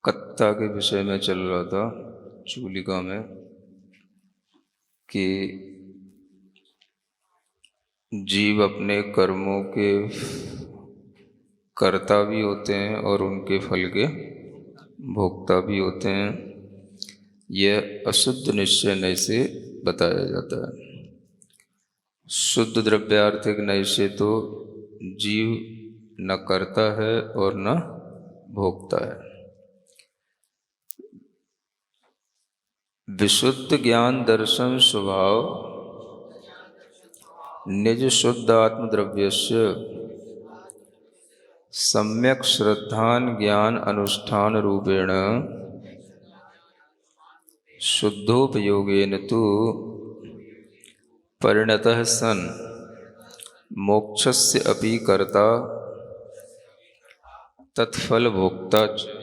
कत्ता के विषय में चल रहा था चूलिका में कि जीव अपने कर्मों के कर्ता भी होते हैं और उनके फल के भोक्ता भी होते हैं। यह अशुद्ध निश्चय नय से बताया जाता है। शुद्ध द्रव्यार्थिक नय से तो जीव न करता है और न भोगता है। विशुद्ध ज्ञान दर्शन स्वभाव निज शुद्ध आत्मद्रव्यस्य सम्यक श्रद्धान ज्ञान अनुष्ठान रूपेण शुद्धोपयोगेन तु परिणतः सन मोक्षस्य अपि कर्ता तत्फल भोक्ता च।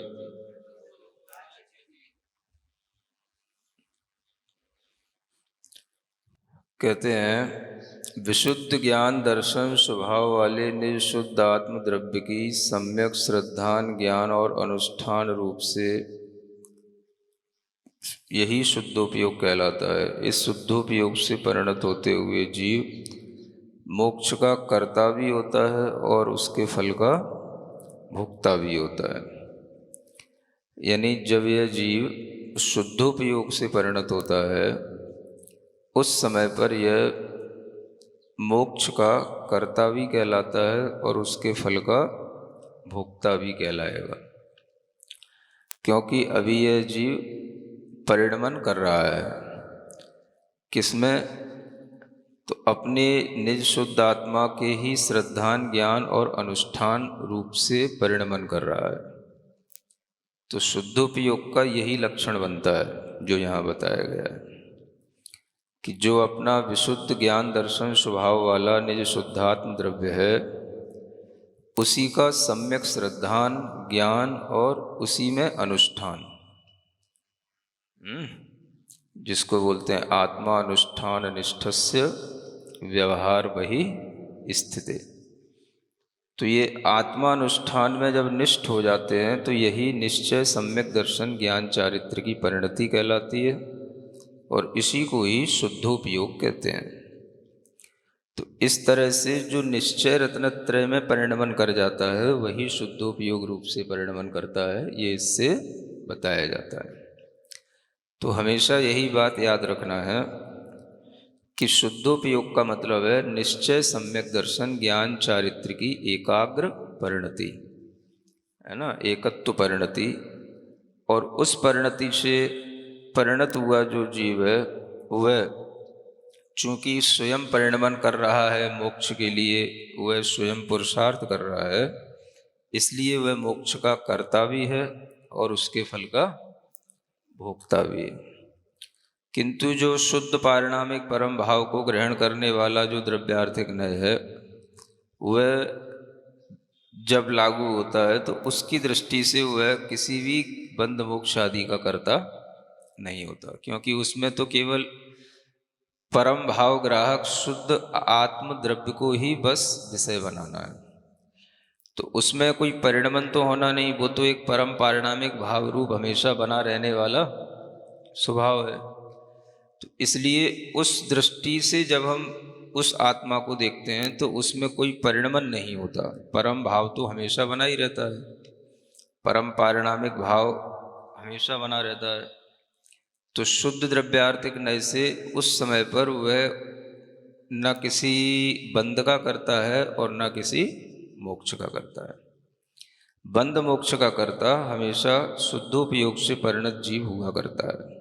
कहते हैं विशुद्ध ज्ञान दर्शन स्वभाव वाले निज शुद्ध आत्म द्रव्य की सम्यक श्रद्धान ज्ञान और अनुष्ठान रूप से यही शुद्धोपयोग कहलाता है। इस शुद्धोपयोग से परिणत होते हुए जीव मोक्ष का कर्ता भी होता है और उसके फल का भोक्ता भी होता है। यानी जब यह जीव शुद्धोपयोग से परिणत होता है उस समय पर यह मोक्ष का कर्ता भी कहलाता है और उसके फल का भोक्ता भी कहलाएगा, क्योंकि अभी यह जीव परिणमन कर रहा है। किसमें? तो अपने निज शुद्ध आत्मा के ही श्रद्धान ज्ञान और अनुष्ठान रूप से परिणमन कर रहा है। तो शुद्धोपयोग का यही लक्षण बनता है जो यहाँ बताया गया है कि जो अपना विशुद्ध ज्ञान दर्शन स्वभाव वाला निज शुद्धात्म द्रव्य है उसी का सम्यक श्रद्धान ज्ञान और उसी में अनुष्ठान, जिसको बोलते हैं आत्मा अनुष्ठान निष्ठस्य व्यवहार वही स्थिति। तो ये आत्मानुष्ठान में जब निष्ठ हो जाते हैं तो यही निश्चय सम्यक दर्शन ज्ञान चारित्र की परिणति कहलाती है और इसी को ही शुद्धोपयोग कहते हैं। तो इस तरह से जो निश्चय रत्नत्रय में परिणमन कर जाता है वही शुद्धोपयोग रूप से परिणमन करता है, ये इससे बताया जाता है। तो हमेशा यही बात याद रखना है कि शुद्धोपयोग का मतलब है निश्चय सम्यक दर्शन ज्ञान चारित्र की एकाग्र परिणति, है ना, एकत्व परिणति। और उस परिणति से परिणत हुआ जो जीव है वह चूँकि स्वयं परिणमन कर रहा है मोक्ष के लिए, वह स्वयं पुरुषार्थ कर रहा है, इसलिए वह मोक्ष का कर्ता भी है और उसके फल का भोक्ता भी है। किंतु जो शुद्ध पारिणामिक परम भाव को ग्रहण करने वाला जो द्रव्यार्थिक नय है वह जब लागू होता है तो उसकी दृष्टि से वह किसी भी बंध मोक्ष आदि का कर्ता नहीं होता, क्योंकि उसमें तो केवल परम भाव ग्राहक शुद्ध आत्म द्रव्य को ही बस विषय बनाना है। तो उसमें कोई परिणमन तो होना नहीं, वो तो एक परम पारिणामिक भाव रूप हमेशा बना रहने वाला स्वभाव है। तो इसलिए उस दृष्टि से जब हम उस आत्मा को देखते हैं तो उसमें कोई परिणमन नहीं होता, परम भाव तो हमेशा बना ही रहता है, परम पारिणामिक भाव हमेशा बना रहता है। तो शुद्ध द्रव्यार्थिक नय से उस समय पर वह न किसी बंध का करता है और न किसी मोक्ष का करता है। बंध मोक्ष का कर्ता हमेशा शुद्धोपयोग से परिणत जीव हुआ करता है।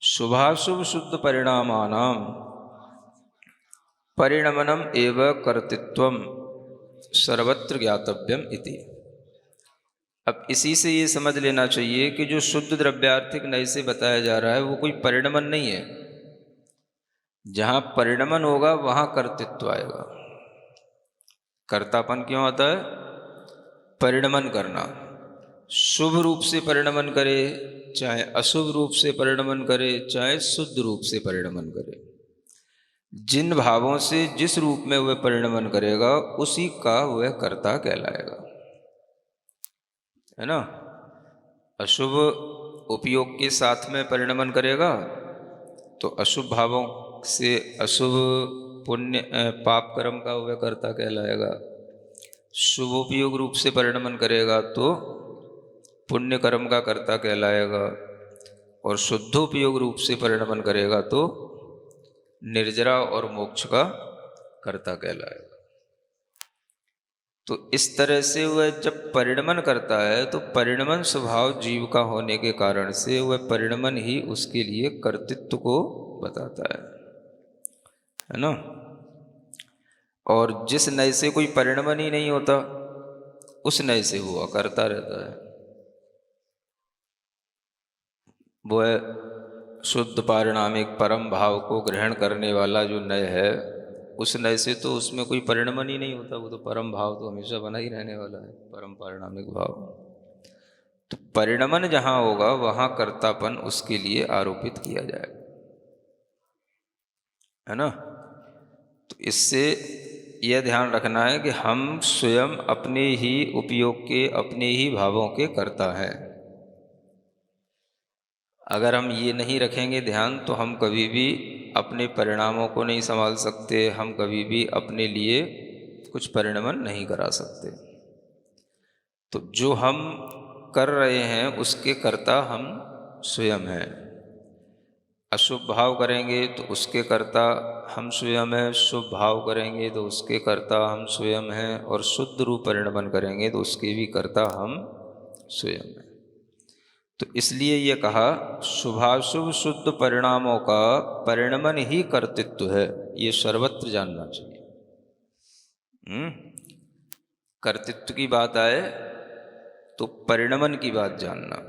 शुभाशुभ शुद्ध परिणामानाम परिणमनम एव कर्तृत्वम सर्वत्र ज्ञातव्यम इति। अब इसी से ये समझ लेना चाहिए कि जो शुद्ध द्रव्यार्थिक नय से बताया जा रहा है वो कोई परिणमन नहीं है। जहाँ परिणमन होगा वहाँ कर्तृत्व आएगा। कर्तापन क्यों आता है? परिणमन करना। शुभ रूप से परिणमन करे चाहे अशुभ रूप से परिणमन करे चाहे शुद्ध रूप से परिणमन करे, जिन भावों से जिस रूप में वह परिणमन करेगा उसी का वह कर्ता कहलाएगा, है ना। अशुभ उपयोग के साथ में परिणमन करेगा तो अशुभ भावों से अशुभ पुण्य पाप कर्म का वह कर्ता कहलाएगा। शुभ उपयोग रूप से परिणमन करेगा तो पुण्य कर्म का कर्ता कहलाएगा, और शुद्ध उपयोग रूप से परिणमन करेगा तो निर्जरा और मोक्ष का कर्ता कहलाएगा। तो इस तरह से वह जब परिणमन करता है तो परिणमन स्वभाव जीव का होने के कारण से वह परिणमन ही उसके लिए कर्तृत्व को बताता है ना। और जिस नय से कोई परिणमन ही नहीं होता उस नय से वो अकर्ता रहता है। वह शुद्ध पारिणामिक परम भाव को ग्रहण करने वाला जो नय है उस नय से तो उसमें कोई परिणमन ही नहीं होता, वो तो परम भाव तो हमेशा बना ही रहने वाला है, परम पारिणामिक भाव। तो परिणमन जहाँ होगा वहाँ कर्तापन उसके लिए आरोपित किया जाएगा, है ना। तो इससे यह ध्यान रखना है कि हम स्वयं अपने ही उपयोग के अपने ही भावों के कर्ता हैं। अगर हम ये नहीं रखेंगे ध्यान तो हम कभी भी अपने परिणामों को नहीं संभाल सकते, हम कभी भी अपने लिए कुछ परिणमन नहीं करा सकते। तो जो हम कर रहे हैं उसके कर्ता हम स्वयं हैं। अशुभ भाव करेंगे तो उसके कर्ता हम स्वयं हैं, शुभ भाव करेंगे तो उसके कर्ता हम स्वयं हैं, और शुद्ध रूप परिणमन करेंगे तो उसके भी कर्ता हम स्वयं हैं। तो इसलिए ये कहा शुभाशुभ शुद्ध परिणामों का परिणमन ही कर्तृत्व है, ये सर्वत्र जानना चाहिए। कर्तृत्व की बात आए तो परिणमन की बात जानना,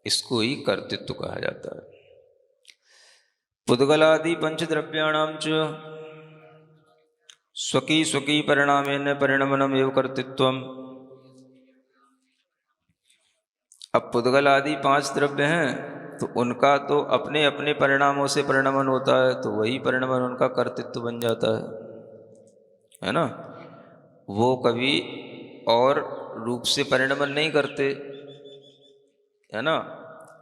इसको ही कर्तृत्व कहा जाता है। पुद्गलादि पंचद्रव्याणाम च स्वकी स्वकी परिणामेन परिणमनम एव कर्तृत्वम। अब पुद्गल आदि 5 द्रव्य हैं तो उनका तो अपने अपने परिणामों से परिणमन होता है, तो वही परिणमन उनका कर्तृत्व बन जाता है ना। वो कभी और रूप से परिणमन नहीं करते, है ना,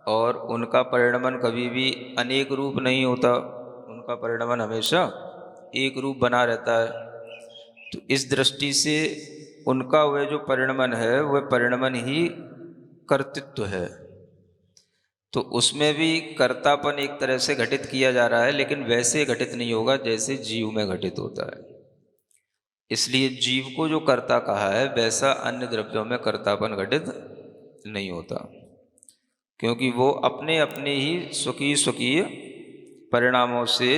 और उनका परिणमन कभी भी अनेक रूप नहीं होता, उनका परिणमन हमेशा एक रूप बना रहता है। तो इस दृष्टि से उनका वह जो परिणमन है वह परिणमन ही कर्तृत्व है। तो उसमें भी कर्तापन एक तरह से घटित किया जा रहा है, लेकिन वैसे घटित नहीं होगा जैसे जीव में घटित होता है। इसलिए जीव को जो कर्ता कहा है वैसा अन्य द्रव्यों में कर्तापन घटित नहीं होता, क्योंकि वो अपने अपने ही स्वकीय स्वकीय परिणामों से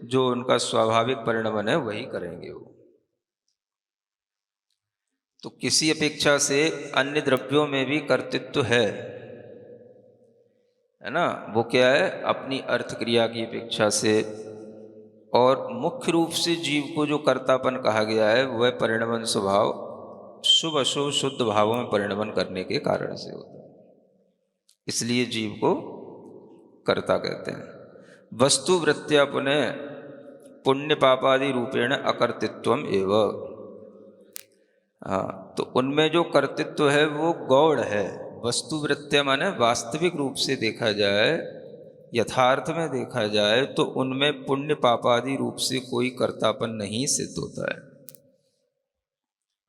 जो उनका स्वाभाविक परिणमन है वही करेंगे वो। तो किसी अपेक्षा से अन्य द्रव्यों में भी कर्तृत्व है ना। वो क्या है, अपनी अर्थ क्रिया की अपेक्षा से। और मुख्य रूप से जीव को जो कर्तापन कहा गया है वह परिणमन स्वभाव शुभ अशुभ शुद्ध भावों में परिणमन करने के कारण से होता है, इसलिए जीव को कर्ता कहते हैं। वस्तु वृत्त्या पुनः पुण्य पापादि रूपेण अकर्तृत्वम एवं। हाँ, तो उनमें जो कर्तृत्व है वो गौड़ है। वस्तु वृत्त्या माने वास्तविक रूप से देखा जाए, यथार्थ में देखा जाए तो उनमें पुण्य पापादि रूप से कोई कर्तापन नहीं सिद्ध होता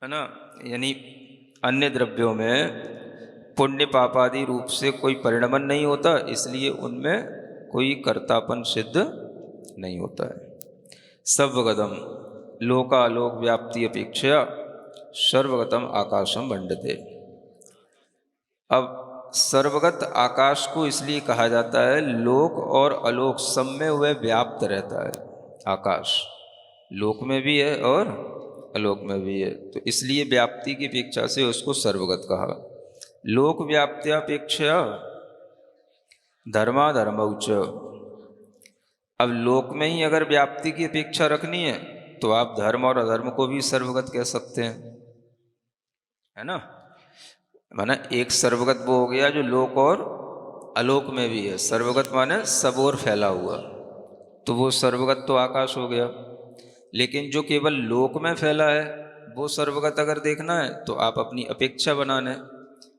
है ना। यानी अन्य द्रव्यों में पुण्य पापादि रूप से कोई परिणमन नहीं होता, इसलिए उनमें कोई कर्तापन सिद्ध नहीं होता है। सर्वगतम लोकालोक व्याप्ति अपेक्षा सर्वगतम आकाशम मंडते। अब सर्वगत आकाश को इसलिए कहा जाता है, लोक और अलोक सब में वह व्याप्त रहता है। आकाश लोक में भी है और अलोक में भी है, तो इसलिए व्याप्ति की अपेक्षा से उसको सर्वगत कहा। लोक व्याप्त्यापेक्षा धर्माधर्मौच। अब लोक में ही अगर व्याप्ति की अपेक्षा रखनी है तो आप धर्म और अधर्म को भी सर्वगत कह सकते हैं, है ना। माने एक सर्वगत वो हो गया जो लोक और अलोक में भी है। सर्वगत माने सब ओर फैला हुआ, तो वो सर्वगत तो आकाश हो गया। लेकिन जो केवल लोक में फैला है वो सर्वगत अगर देखना है तो आप अपनी अपेक्षा बनाने,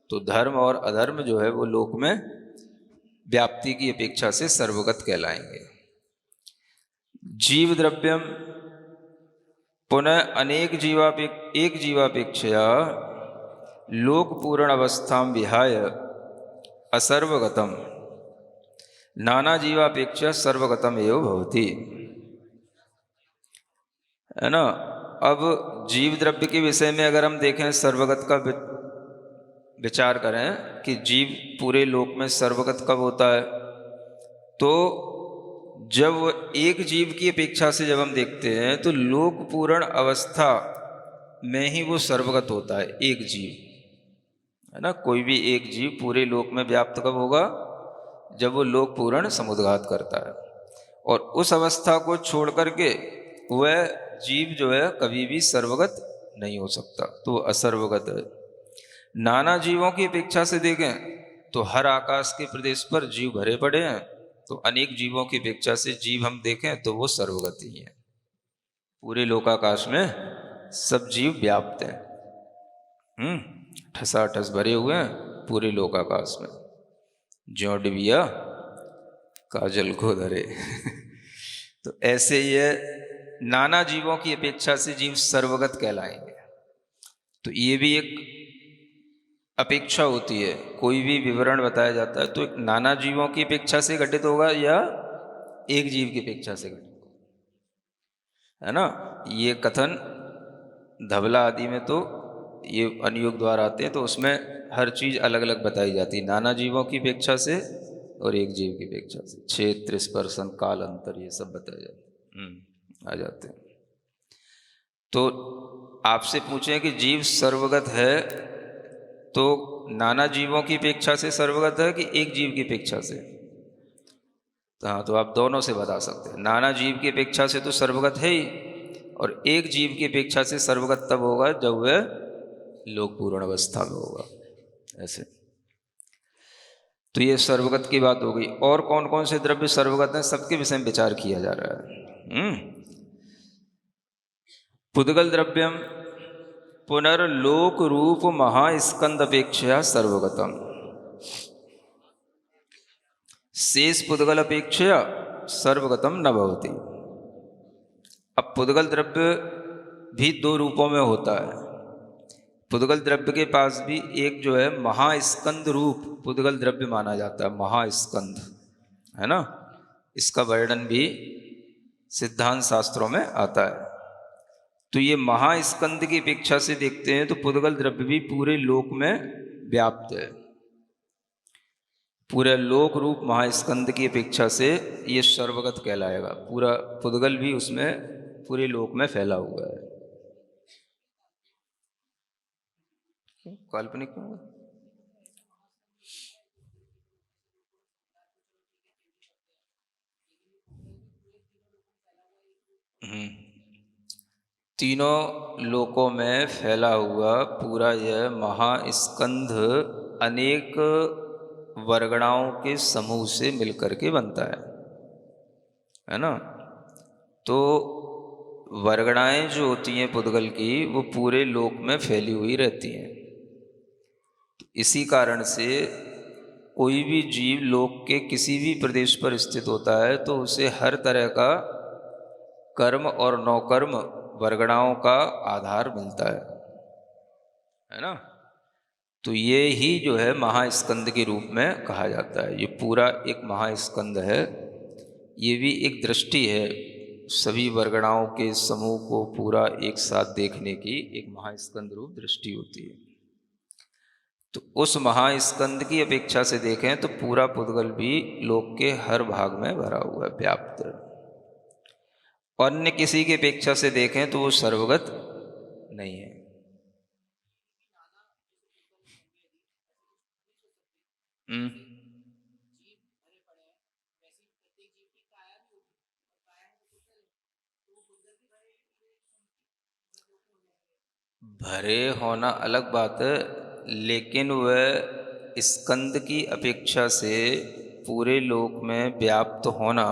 तो धर्म और अधर्म जो है वो लोक में व्याप्ति की अपेक्षा से सर्वगत कहलाएंगे। जीव द्रव्यम पुनः एक जीवापेक्षया लोक पूर्ण अवस्था विहाय असर्वगतम नाना जीवापेक्षा सर्वगतम एवं भवति, है ना। अब जीव द्रव्य के विषय में अगर हम देखें, सर्वगत का विचार करें कि जीव पूरे लोक में सर्वगत कब होता है, तो जब एक जीव की अपेक्षा से जब हम देखते हैं तो लोक पूर्ण अवस्था में ही वो सर्वगत होता है, एक जीव, है ना। कोई भी एक जीव पूरे लोक में व्याप्त कब होगा, जब वो लोक पूर्ण समुद्घात करता है, और उस अवस्था को छोड़ करके वह जीव जो है कभी भी सर्वगत नहीं हो सकता, तो असर्वगत है। नाना जीवों की अपेक्षा से देखें तो हर आकाश के प्रदेश पर जीव भरे पड़े हैं, तो अनेक जीवों की अपेक्षा से जीव हम देखें तो वो सर्वगत ही है। पूरे लोकाकाश में सब जीव व्याप्त हैं, ठसाठस भरे हुए हैं पूरे लोकाकाश में, ज्यों डिबिया काजल को धरे तो ऐसे ये नाना जीवों की अपेक्षा से जीव सर्वगत कहलाएंगे। तो ये भी एक अपेक्षा होती है, कोई भी विवरण बताया जाता है तो एक नाना जीवों की अपेक्षा से घटित होगा या एक जीव की अपेक्षा से घटित होगा, है ना। ये कथन धवला आदि में तो ये अनुयोग द्वार आते हैं, तो उसमें हर चीज अलग अलग बताई जाती है, नाना जीवों की अपेक्षा से और एक जीव की अपेक्षा से, क्षेत्र स्पर्शन काल अंतर ये सब बताए जाते आ जाते हैं। तो आपसे पूछें कि जीव सर्वगत है तो नाना जीवों की अपेक्षा से सर्वगत है कि एक जीव की अपेक्षा से, हाँ, तो आप दोनों से बता सकते हैं। नाना जीव की अपेक्षा से तो सर्वगत है ही, और एक जीव की अपेक्षा से सर्वगत तब होगा जब वह लोक पूर्ण अवस्था में होगा, ऐसे। तो ये सर्वगत की बात हो गई। और कौन कौन से द्रव्य सर्वगत हैं, सबके विषय में विचार किया जा रहा है। पुद्गल द्रव्यम पुनर्लोक रूप महास्कंद अपेक्षा सर्वगतम शेष पुद्गल अपेक्षा सर्वगतम न भवति। अब पुद्गल द्रव्य भी दो रूपों में होता है। पुद्गल द्रव्य के पास भी एक जो है महास्कंद रूप पुद्गल द्रव्य माना जाता है, महास्कंद, है ना। इसका वर्णन भी सिद्धांत शास्त्रों में आता है। तो ये महास्कंद की अपेक्षा से देखते हैं तो पुद्गल द्रव्य भी पूरे लोक में व्याप्त है। पूरे लोक रूप महास्कंद की अपेक्षा से ये सर्वगत कहलाएगा, पूरा पुद्गल भी उसमें पूरे लोक में फैला हुआ है। काल्पनिक क्यों? तीनों लोकों में फैला हुआ पूरा यह महास्कंध अनेक वर्गणाओं के समूह से मिलकर के बनता है ना। तो वर्गणाएं जो होती हैं पुद्गल की वो पूरे लोक में फैली हुई रहती हैं। इसी कारण से कोई भी जीव लोक के किसी भी प्रदेश पर स्थित होता है तो उसे हर तरह का कर्म और नौकर्म वर्गणाओं का आधार मिलता है ना। तो ये ही जो है महास्कंद के रूप में कहा जाता है। ये पूरा एक महास्कंद है, ये भी एक दृष्टि है, सभी वर्गणाओं के समूह को पूरा एक साथ देखने की एक महास्कंद रूप दृष्टि होती है। तो उस महास्कंद की अपेक्षा से देखें तो पूरा पुद्गल भी लोक के हर भाग में भरा हुआ है, व्याप्त है। अन्य किसी की अपेक्षा से देखें तो वो सर्वगत नहीं है। भरे होना अलग बात है, लेकिन वह स्कंद की अपेक्षा से पूरे लोक में व्याप्त होना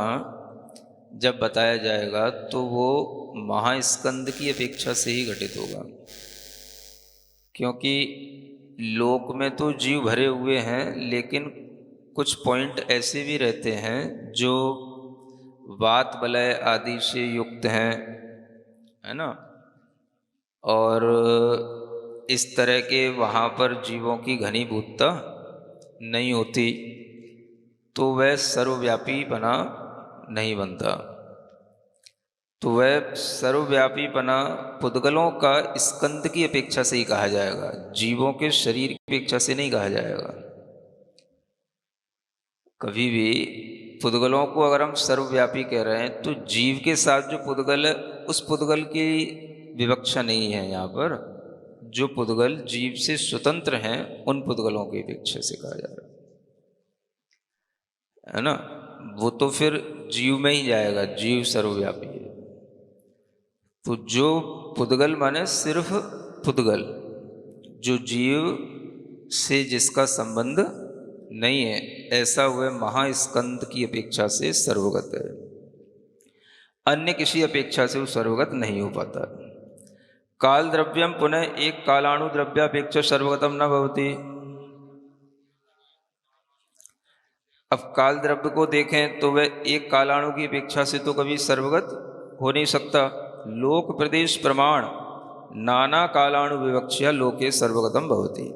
जब बताया जाएगा तो वो महास्कंद की अपेक्षा से ही घटित होगा। क्योंकि लोक में तो जीव भरे हुए हैं, लेकिन कुछ पॉइंट ऐसे भी रहते हैं जो वात वलय आदि से युक्त हैं, है ना। और इस तरह के वहाँ पर जीवों की घनीभूतता नहीं होती, तो वह सर्वव्यापी बना नहीं बनता। तो वह सर्वव्यापीपना पुद्गलों का स्कंद की अपेक्षा से ही कहा जाएगा, जीवों के शरीर की अपेक्षा से नहीं कहा जाएगा। कभी भी पुद्गलों को अगर हम सर्वव्यापी कह रहे हैं तो जीव के साथ जो पुद्गल है उस पुद्गल की विवक्षा नहीं है यहाँ पर। जो पुद्गल जीव से स्वतंत्र हैं उन पुद्गलों की अपेक्षा से कहा जा रहा है ना। वो तो फिर जीव में ही जाएगा, जीव सर्वव्यापी है। तो जो पुद्गल माने सिर्फ पुद्गल, जो जीव से जिसका संबंध नहीं है, ऐसा वह महास्कंद की अपेक्षा से सर्वगत है। अन्य किसी अपेक्षा से वो सर्वगत नहीं हो पाता। काल द्रव्यम पुनः एक कालाणु द्रव्यापेक्षा सर्वगतम न भवति। अब काल द्रव्य को देखें तो वह एक कालाणु की अपेक्षा से तो कभी सर्वगत हो नहीं सकता। लोक प्रदेश प्रमाण नाना कालाणु विवक्षा लोके सर्वगतम भवति।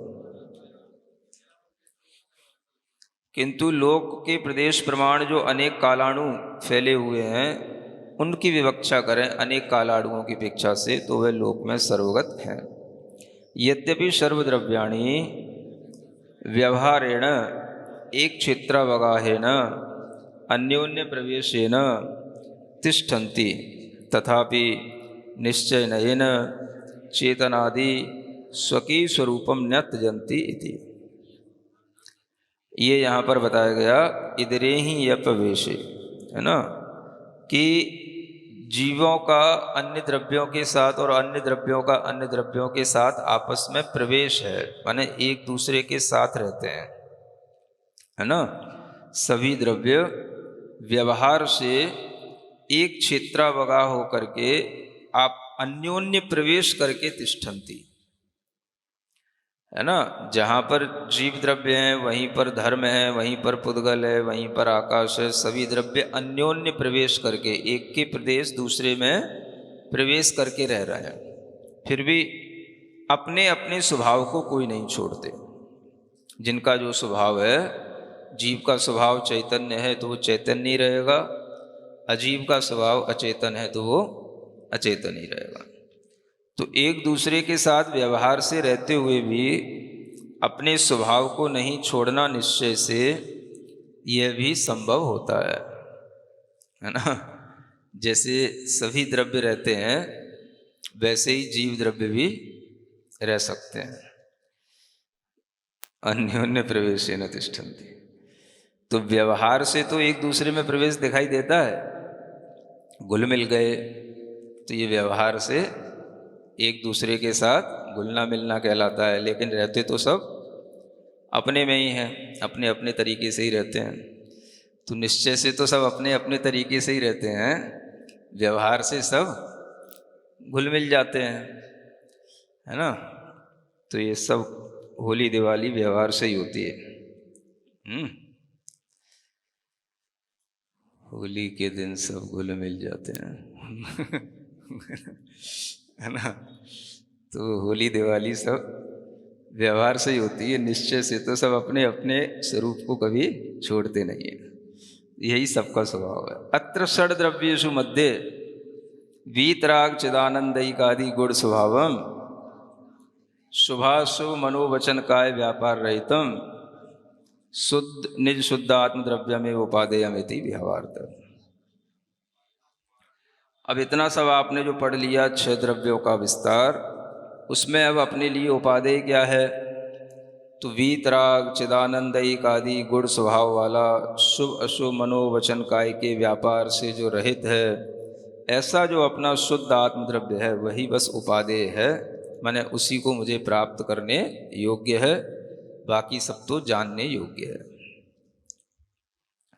किंतु लोक के प्रदेश प्रमाण जो अनेक कालाणु फैले हुए हैं उनकी विवक्षा करें अनेक कालाणुओं की अपेक्षा से तो वह लोक में सर्वगत हैं। यद्यपि सर्वद्रव्याणि व्यवहारेण एक क्षेत्रावगाहेन अन्योन्य प्रवेशेन तिष्ठन्ति तथापि निश्चयेन चेतनादि स्वकीय स्वरूपम न त्यजन्ति इति। ये यहाँ पर बताया गया इधरे ही यपवेशे, है ना, कि जीवों का अन्य द्रव्यों के साथ और अन्य द्रव्यों का अन्य द्रव्यों के साथ आपस में प्रवेश है, माने एक दूसरे के साथ रहते हैं, है ना। सभी द्रव्य व्यवहार से एक क्षेत्रावगाह होकर के आप अन्योन्य प्रवेश करके तिष्ठन्ति, है ना। जहाँ पर जीव द्रव्य हैं वहीं पर धर्म है, वहीं पर पुद्गल है, वहीं पर आकाश है। सभी द्रव्य अन्योन्य प्रवेश करके एक के प्रदेश दूसरे में प्रवेश करके रह रहे हैं, फिर भी अपने अपने स्वभाव को कोई नहीं छोड़ते। जिनका जो स्वभाव है, जीव का स्वभाव चैतन्य है तो वो चैतन्य ही रहेगा, अजीव का स्वभाव अचेतन है तो वो अचेतन ही रहेगा। तो एक दूसरे के साथ व्यवहार से रहते हुए भी अपने स्वभाव को नहीं छोड़ना निश्चय से यह भी संभव होता है ना। जैसे सभी द्रव्य रहते हैं वैसे ही जीव द्रव्य भी रह सकते हैं। अन्योन्य प्रवेशेन तिष्ठन्ति, तो व्यवहार से तो एक दूसरे में प्रवेश दिखाई देता है, घुल मिल गए तो ये व्यवहार से एक दूसरे के साथ घुलना मिलना कहलाता है। लेकिन रहते तो सब अपने में ही हैं, अपने अपने तरीके से ही रहते हैं। तो निश्चय से तो सब अपने अपने तरीके से ही रहते हैं, व्यवहार से सब घुल मिल जाते हैं, है ना। तो ये सब होली दिवाली व्यवहार से ही होती है। होली के दिन सब घुल मिल जाते हैं है ना। तो होली दिवाली सब व्यवहार से ही होती है, निश्चय से तो सब अपने अपने स्वरूप को कभी छोड़ते नहीं है। यही सबका स्वभाव है। अत्र षड द्रव्येषु मध्य वीतराग चिदानंदयिकादि गुण स्वभावम शुभाशुभ मनोवचन काय व्यापार रहितम शुद्ध निज शुद्ध आत्मद्रव्य में उपादेयमिति व्यवहार्थ। अब इतना सब आपने जो पढ़ लिया 6 द्रव्यों का विस्तार, उसमें अब अपने लिए उपादेय क्या है? तो वीतराग चिदानंदयिक आदि गुण स्वभाव वाला शुभ अशुभ मनोवचन काय के व्यापार से जो रहित है, ऐसा जो अपना शुद्ध आत्मद्रव्य है वही बस उपादेय है, माने उसी को मुझे प्राप्त करने योग्य है। बाकी सब तो जानने योग्य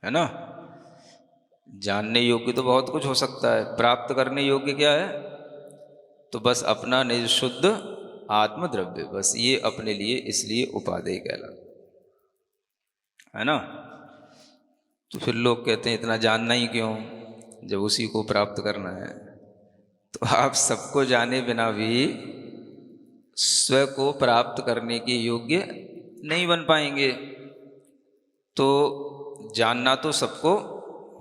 है ना। जानने योग्य तो बहुत कुछ हो सकता है, प्राप्त करने योग्य क्या है? तो बस अपना निज शुद्ध आत्मद्रव्य, बस ये अपने लिए इसलिए उपादेय कहलाता है ना। तो फिर लोग कहते हैं इतना जानना ही क्यों जब उसी को प्राप्त करना है। तो आप सबको जाने बिना भी स्व को प्राप्त करने के योग्य नहीं बन पाएंगे। तो जानना तो सबको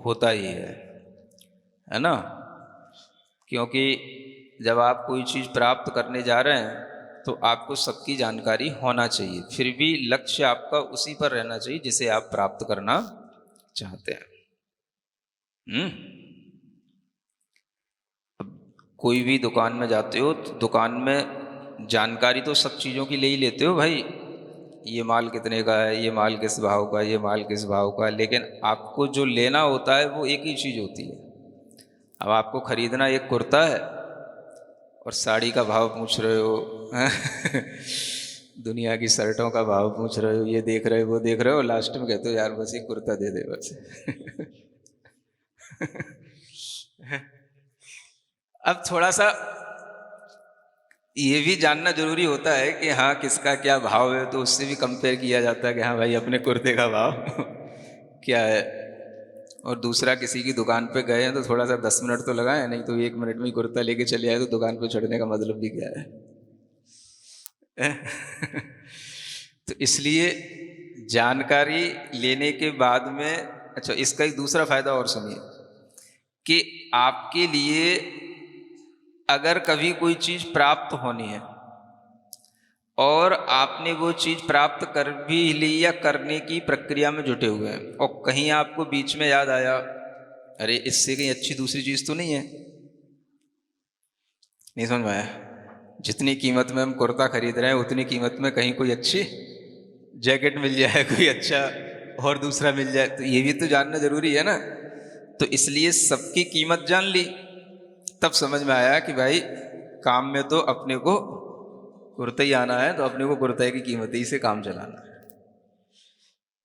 होता ही है ना। क्योंकि जब आप कोई चीज़ प्राप्त करने जा रहे हैं तो आपको सबकी जानकारी होना चाहिए, फिर भी लक्ष्य आपका उसी पर रहना चाहिए जिसे आप प्राप्त करना चाहते हैं। अब कोई भी दुकान में जाते हो तो दुकान में जानकारी तो सब चीज़ों की ले ही लेते हो भाई, ये माल कितने का है, ये माल किस भाव का, ये माल किस भाव का, लेकिन आपको जो लेना होता है वो एक ही चीज़ होती है। अब आपको खरीदना एक कुर्ता है और साड़ी का भाव पूछ रहे हो दुनिया की शर्टों का भाव पूछ रहे हो, ये देख रहे हो वो देख रहे हो, लास्ट में कहते हो यार बस एक कुर्ता दे दे बस अब थोड़ा सा ये भी जानना जरूरी होता है कि हाँ किसका क्या भाव है, तो उससे भी कंपेयर किया जाता है कि हाँ भाई अपने कुर्ते का भाव क्या है। और दूसरा किसी की दुकान पे गए हैं तो थोड़ा सा 10 मिनट तो लगाए, नहीं तो 1 मिनट में ही कुर्ता लेके चले आए तो दुकान पे चढ़ने का मतलब भी क्या है तो इसलिए जानकारी लेने के बाद में, अच्छा इसका एक दूसरा फायदा और सुनिए कि आपके लिए अगर कभी कोई चीज़ प्राप्त होनी है और आपने वो चीज़ प्राप्त कर भी ली या करने की प्रक्रिया में जुटे हुए हैं और कहीं आपको बीच में याद आया अरे इससे कहीं अच्छी दूसरी चीज़ तो नहीं है, नहीं समझ में आया, जितनी कीमत में हम कुर्ता खरीद रहे हैं उतनी कीमत में कहीं कोई अच्छी जैकेट मिल जाए, कोई अच्छा और दूसरा मिल जाए, तो ये भी तो जानना जरूरी है ना। तो इसलिए सबकी कीमत जान ली, तब समझ में आया कि भाई काम में तो अपने को कुर्ता ही आना है, तो अपने को कुर्ते की कीमत ही से काम चलाना है।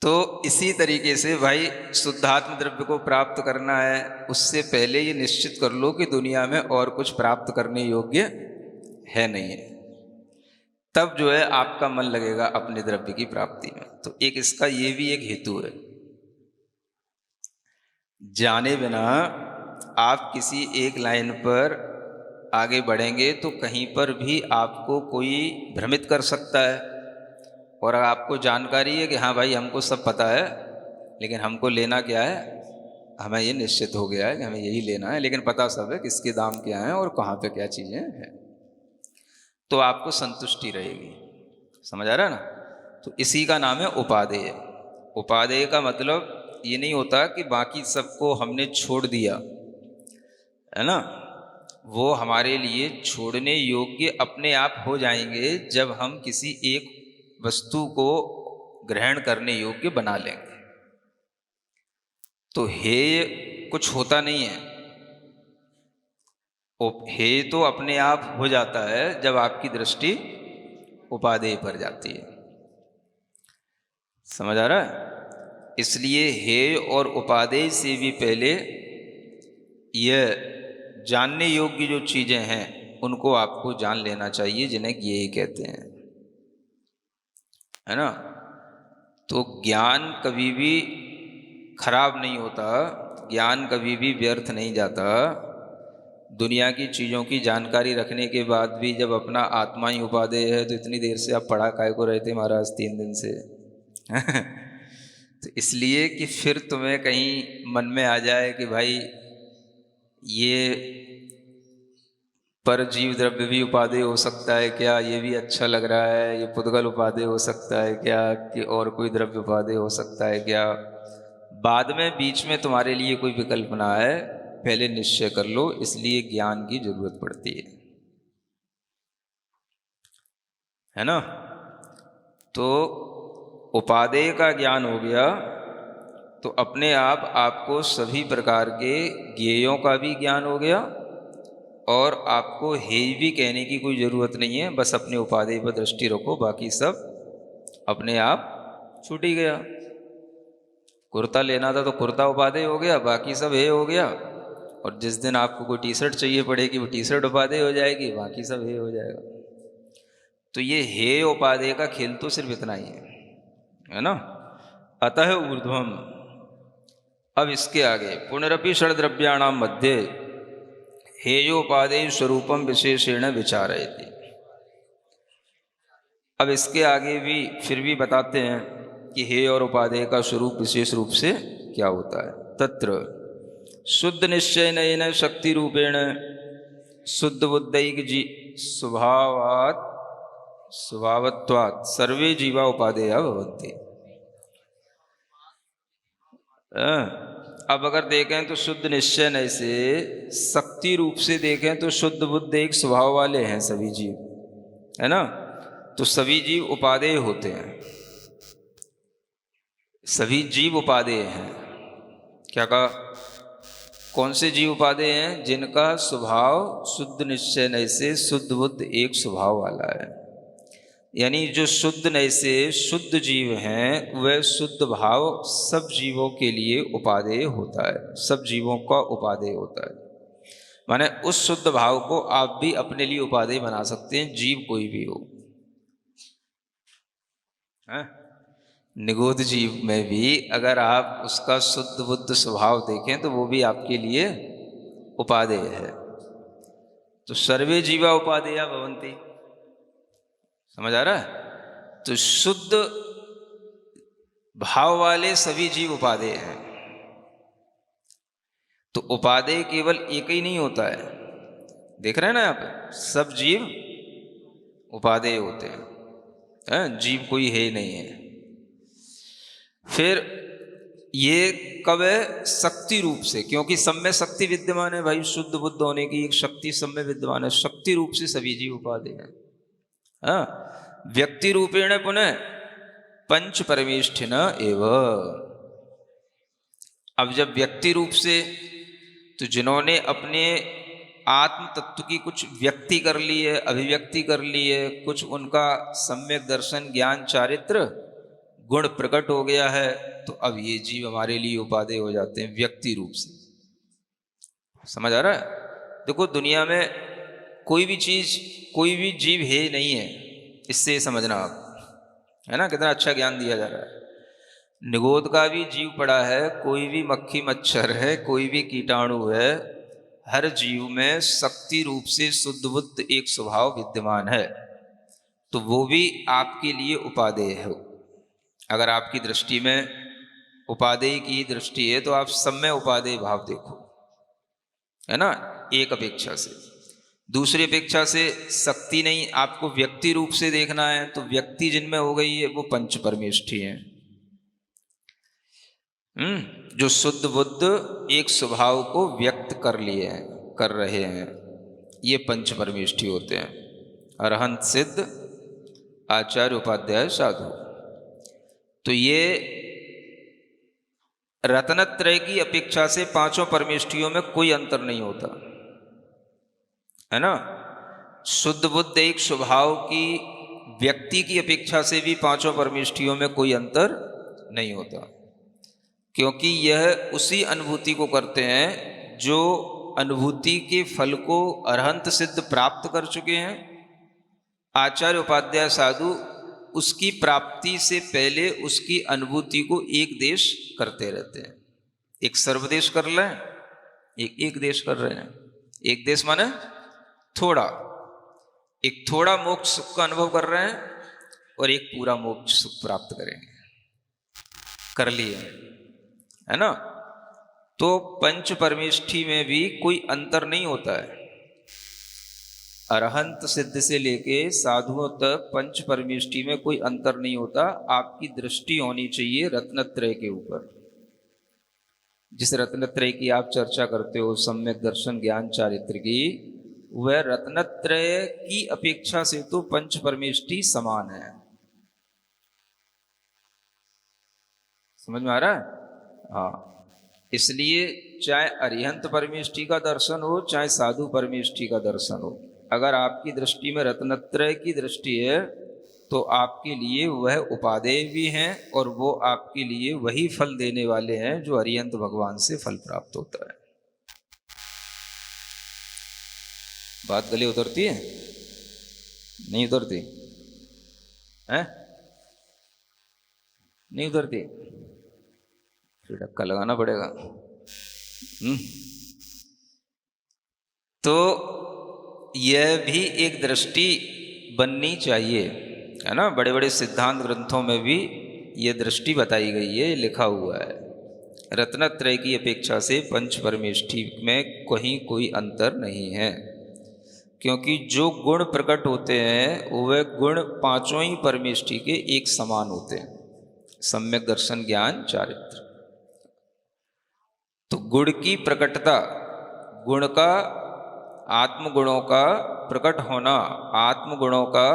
तो इसी तरीके से भाई शुद्धात्म द्रव्य को प्राप्त करना है, उससे पहले ये निश्चित कर लो कि दुनिया में और कुछ प्राप्त करने योग्य है नहीं है, तब जो है आपका मन लगेगा अपने द्रव्य की प्राप्ति में। तो एक इसका ये भी एक हेतु है, जाने बिना आप किसी एक लाइन पर आगे बढ़ेंगे तो कहीं पर भी आपको कोई भ्रमित कर सकता है, और आपको जानकारी है कि हाँ भाई हमको सब पता है, लेकिन हमको लेना क्या है, हमें ये निश्चित हो गया है कि हमें यही लेना है, लेकिन पता सब है किसके दाम क्या हैं और कहाँ पे क्या चीज़ें हैं, तो आपको संतुष्टि रहेगी। समझ आ रहा है ना। तो इसी का नाम है उपादेय। उपादेय का मतलब ये नहीं होता कि बाकी सबको हमने छोड़ दिया, है ना, वो हमारे लिए छोड़ने योग्य अपने आप हो जाएंगे जब हम किसी एक वस्तु को ग्रहण करने योग्य बना लेंगे। तो हेय कुछ होता नहीं है, हेय तो अपने आप हो जाता है जब आपकी दृष्टि उपादेय पर जाती है। समझ आ रहा है। इसलिए हेय और उपादेय से भी पहले यह जानने योग्य जो चीज़ें हैं उनको आपको जान लेना चाहिए, जिन्हें ज्ञेय कहते हैं, है ना। तो ज्ञान कभी भी खराब नहीं होता, ज्ञान कभी भी व्यर्थ नहीं जाता। दुनिया की चीज़ों की जानकारी रखने के बाद भी जब अपना आत्मा ही उपादेय है तो इतनी देर से आप पढ़ा काय को रहते महाराज 3 दिन से तो इसलिए कि फिर तुम्हें कहीं मन में आ जाए कि भाई ये पर जीव द्रव्य भी उपादेय हो सकता है क्या, ये भी अच्छा लग रहा है, ये पुद्गल उपादेय हो सकता है क्या, कि और कोई द्रव्य उपादेय हो सकता है क्या। बाद में बीच में तुम्हारे लिए कोई विकल्प ना है, पहले निश्चय कर लो। इसलिए ज्ञान की जरूरत पड़ती है ना। तो उपादेय का ज्ञान हो गया तो अपने आप आपको सभी प्रकार के ज्ञेयों का भी ज्ञान हो गया, और आपको हेय भी कहने की कोई ज़रूरत नहीं है, बस अपने उपादेय पर दृष्टि रखो, बाकी सब अपने आप छूट ही गया। कुर्ता लेना था तो कुर्ता उपादेय हो गया, बाकी सब हेय हो गया, और जिस दिन आपको कोई टी शर्ट चाहिए पड़ेगी वो टी शर्ट उपादेय हो जाएगी, बाकी सब हेय हो जाएगा। तो ये हेय उपादेय का खेल तो सिर्फ इतना ही है ना। अतः ऊर्ध्वम, अब इसके आगे पुनरपि षड्द्रव्याणाम मध्य हेयोपादेय स्वरूपम विशेषेण विचारयति। अब इसके आगे भी फिर भी बताते हैं कि हेय और उपादेय का स्वरूप विशेष रूप से क्या होता है। तत्र शुद्ध निश्चयन शक्ति रूपेण शुद्ध बुद्धैक जी स्वभावत्वात् सर्वे जीवा उपादेया भवन्ति। अब अगर देखें तो शुद्ध निश्चय से शक्ति रूप से देखें तो शुद्ध बुद्ध एक स्वभाव वाले हैं सभी जीव, है ना। तो सभी जीव उपादेय होते हैं, सभी जीव उपादेय हैं। क्या कहा? कौन से जीव उपादेय हैं? जिनका स्वभाव शुद्ध निश्चय से शुद्ध बुद्ध एक स्वभाव वाला है। यानी जो शुद्ध नय से शुद्ध जीव हैं वह शुद्ध भाव सब जीवों के लिए उपादेय होता है, सब जीवों का उपादेय होता है। माने उस शुद्ध भाव को आप भी अपने लिए उपादेय बना सकते हैं, जीव कोई भी हो। निगोद जीव में भी अगर आप उसका शुद्ध बुद्ध स्वभाव देखें तो वो भी आपके लिए उपादेय है। तो सर्वे जीवा उपादेया भवन्ति, समझ आ रहा है? तो शुद्ध भाव वाले सभी जीव उपादेय हैं। तो उपादेय केवल एक ही नहीं होता है, देख रहे हैं ना यहाँ पे, सब जीव उपादेय होते हैं, जीव कोई है नहीं है। फिर ये कब है? शक्ति रूप से, क्योंकि सब में शक्ति विद्यमान है भाई, शुद्ध बुद्ध होने की एक शक्ति सब में विद्यमान है, शक्ति रूप से सभी जीव उपादेय हैं। व्यक्ति रूपेण पुनः पंच परमेष्ठिन एव। अब जब व्यक्ति रूप से, तो जिन्होंने अपने आत्म तत्व की कुछ व्यक्ति कर ली है, अभिव्यक्ति कर ली है, कुछ उनका सम्यक दर्शन ज्ञान चारित्र गुण प्रकट हो गया है, तो अब ये जीव हमारे लिए उपादेय हो जाते हैं व्यक्ति रूप से। समझ आ रहा है? देखो दुनिया में कोई भी चीज, कोई भी जीव है नहीं है, इससे समझना आप, है ना। कितना अच्छा ज्ञान दिया जा रहा है। निगोद का भी जीव पड़ा है, कोई भी मक्खी मच्छर है, कोई भी कीटाणु है, हर जीव में शक्ति रूप से शुद्ध बुद्ध एक स्वभाव विद्यमान है, तो वो भी आपके लिए उपादेय है। अगर आपकी दृष्टि में उपादेय की दृष्टि है तो आप सब में उपादेय भाव देखो, है ना, एक अपेक्षा से। दूसरी अपेक्षा से शक्ति नहीं, आपको व्यक्ति रूप से देखना है, तो व्यक्ति जिनमें हो गई है वो पंच परमेष्ठी हैं। जो शुद्ध बुद्ध एक स्वभाव को व्यक्त कर लिए हैं, कर रहे हैं, ये पंच परमेष्ठी होते हैं। अरहंत सिद्ध आचार्य उपाध्याय साधु। तो ये रत्नत्रय की अपेक्षा से पांचों परमेष्ठियों में कोई अंतर नहीं होता, है ना। शुद्ध बुद्ध एक स्वभाव की व्यक्ति की अपेक्षा से भी पांचों परमेष्ठियों में कोई अंतर नहीं होता, क्योंकि यह उसी अनुभूति को करते हैं जो अनुभूति के फल को अरहंत सिद्ध प्राप्त कर चुके हैं। आचार्य उपाध्याय साधु उसकी प्राप्ति से पहले उसकी अनुभूति को एक देश करते रहते हैं। एक सर्वदेश कर रहे हैं, एक देश कर रहे हैं। एक देश माने थोड़ा, एक थोड़ा मोक्ष सुख का अनुभव कर रहे हैं और एक पूरा मोक्ष सुख प्राप्त करेंगे, कर लिए, है ना। तो पंच परमेष्ठी में भी कोई अंतर नहीं होता है। अरहंत सिद्ध से लेके साधुओं तक पंच परमेष्ठी में कोई अंतर नहीं होता। आपकी दृष्टि होनी चाहिए रत्नत्रय के ऊपर। जिस रत्नत्रय की आप चर्चा करते हो, सम्यक दर्शन ज्ञान चारित्र की, वह रत्नत्रय की अपेक्षा से तो पंच परमेष्ठी समान है। समझ में आ रहा है? हाँ, इसलिए चाहे अरिहंत परमेष्ठी का दर्शन हो, चाहे साधु परमेष्ठी का दर्शन हो, अगर आपकी दृष्टि में रत्नत्रय की दृष्टि है तो आपके लिए वह उपादेय भी हैं और वो आपके लिए वही फल देने वाले हैं जो अरिहंत भगवान से फल प्राप्त होता है। बात गले उतरती है? नहीं उतरती? है, नहीं उतरती, फिर धक्का लगाना पड़ेगा। तो यह भी एक दृष्टि बननी चाहिए, है ना। बड़े बड़े सिद्धांत ग्रंथों में भी यह दृष्टि बताई गई है, लिखा हुआ है। रत्नत्रय की अपेक्षा से पंच परमेष्ठी में कहीं कोई अंतर नहीं है, क्योंकि जो गुण प्रकट होते हैं वह गुण पांचों ही परमेष्ठी के एक समान होते हैं, सम्यक दर्शन ज्ञान चारित्र। तो गुण की प्रकटता, गुण का, आत्मगुणों का प्रकट होना, आत्मगुणों का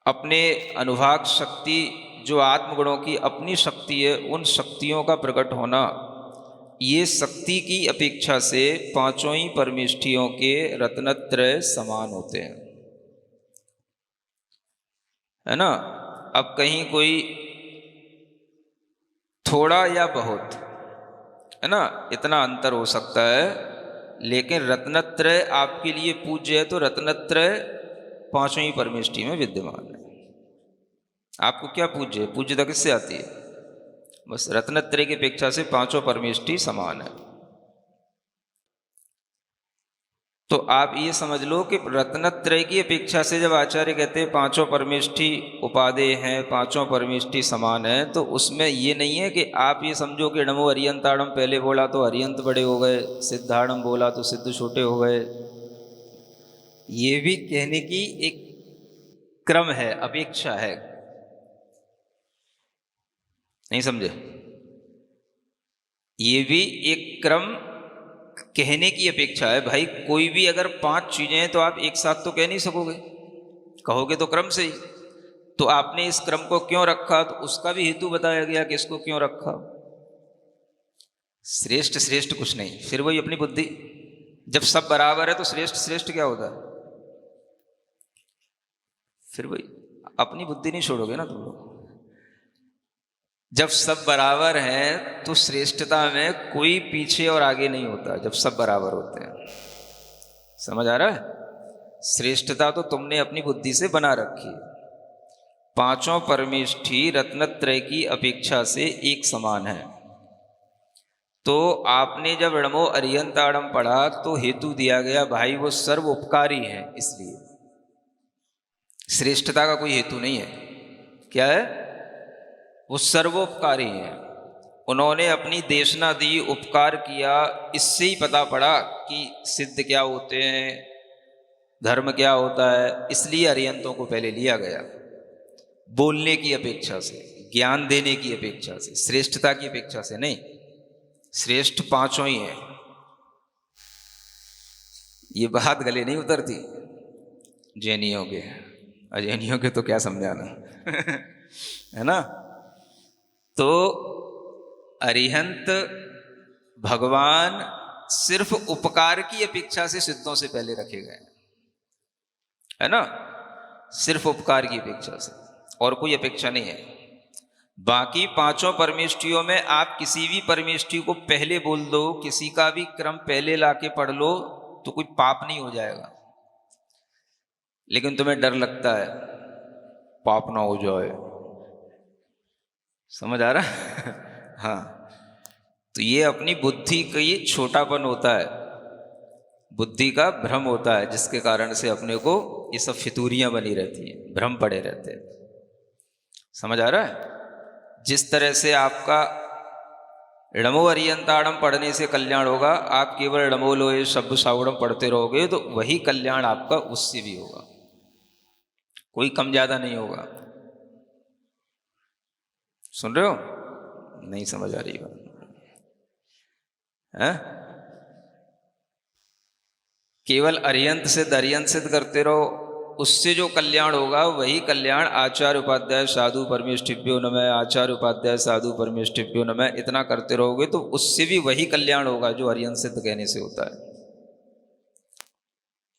अपने अनुभाग शक्ति, जो आत्मगुणों की अपनी शक्ति है, उन शक्तियों का प्रकट होना, ये शक्ति की अपेक्षा से पांचों ही परमेष्ठियों के रत्नत्रय समान होते हैं, है ना। अब कहीं कोई थोड़ा या बहुत, है ना, इतना अंतर हो सकता है, लेकिन रत्नत्रय आपके लिए पूज्य है तो रत्नत्रय पांचों ही परमेष्ठी में विद्यमान है। आपको क्या पूज्य है? पूज्यता किससे आती है? बस रत्नत्रय की अपेक्षा से पांचों परमेष्ठी समान है। तो आप ये समझ लो कि रत्नत्रय की अपेक्षा से जब आचार्य कहते हैं पांचों परमेष्ठी उपादेय हैं, पांचों परमेष्ठी समान है, तो उसमें ये नहीं है कि आप ये समझो कि नमो हरियंताड़म पहले बोला तो हरियंत बड़े हो गए, सिद्धाड़म बोला तो सिद्ध छोटे हो गए। ये भी कहने की एक क्रम है, अपेक्षा है, नहीं समझे? ये भी एक क्रम कहने की अपेक्षा है। भाई कोई भी अगर पांच चीजें हैं तो आप एक साथ तो कह नहीं सकोगे, कहोगे तो क्रम से ही। तो आपने इस क्रम को क्यों रखा, तो उसका भी हेतु बताया गया कि इसको क्यों रखा। श्रेष्ठ श्रेष्ठ कुछ नहीं, फिर वही अपनी बुद्धि। जब सब बराबर है तो श्रेष्ठ श्रेष्ठ क्या होता है? फिर वही अपनी बुद्धि नहीं छोड़ोगे ना तुम लोग। जब सब बराबर हैं तो श्रेष्ठता में कोई पीछे और आगे नहीं होता, जब सब बराबर होते हैं। समझ आ रहा है? श्रेष्ठता तो तुमने अपनी बुद्धि से बना रखी है। पांचों परमेष्ठी रत्नत्रय की अपेक्षा से एक समान है। तो आपने जब णमो अरियंताड़म पढ़ा तो हेतु दिया गया भाई वो सर्व उपकारी है, इसलिए श्रेष्ठता का कोई हेतु नहीं है। क्या है? वो सर्वोपकारी है। उन्होंने अपनी देशना दी, उपकार किया, इससे ही पता पड़ा कि सिद्ध क्या होते हैं, धर्म क्या होता है। इसलिए अरियंतों को पहले लिया गया, बोलने की अपेक्षा से, ज्ञान देने की अपेक्षा से, श्रेष्ठता की अपेक्षा से नहीं। श्रेष्ठ पांचों ही हैं। ये बात गले नहीं उतरती जैनियों के, अजैनियों के तो क्या समझाना है ना। तो अरिहंत भगवान सिर्फ उपकार की अपेक्षा से सिद्धों से पहले रखे गए, है ना। सिर्फ उपकार की अपेक्षा से, और कोई अपेक्षा नहीं है। बाकी पांचों परमेष्ठियों में आप किसी भी परमेष्ठि को पहले बोल दो, किसी का भी क्रम पहले लाके पढ़ लो, तो कोई पाप नहीं हो जाएगा। लेकिन तुम्हें डर लगता है पाप ना हो जाए, समझ आ रहा है? हाँ, तो ये अपनी बुद्धि का ये छोटापन होता है, बुद्धि का भ्रम होता है, जिसके कारण से अपने को ये सब फितूरियां बनी रहती हैं, भ्रम पड़े रहते हैं। समझ आ रहा है? जिस तरह से आपका णमो अरियंताड़म पढ़ने से कल्याण होगा, आप केवल णमो लोए शब्द सावड़म पढ़ते रहोगे तो वही कल्याण आपका उससे भी होगा, कोई कम ज्यादा नहीं होगा। सुन रहे हो? नहीं समझ आ रही बात है? केवल अरियंत सिद्ध करते रहो, उससे जो कल्याण होगा वही कल्याण आचार्य उपाध्याय साधु परमेष्ठिभ्यो नमः, आचार्य उपाध्याय साधु परमेष्ठिभ्यो नमः, इतना करते रहोगे तो उससे भी वही कल्याण होगा जो अरियंत सिद्ध कहने से होता है।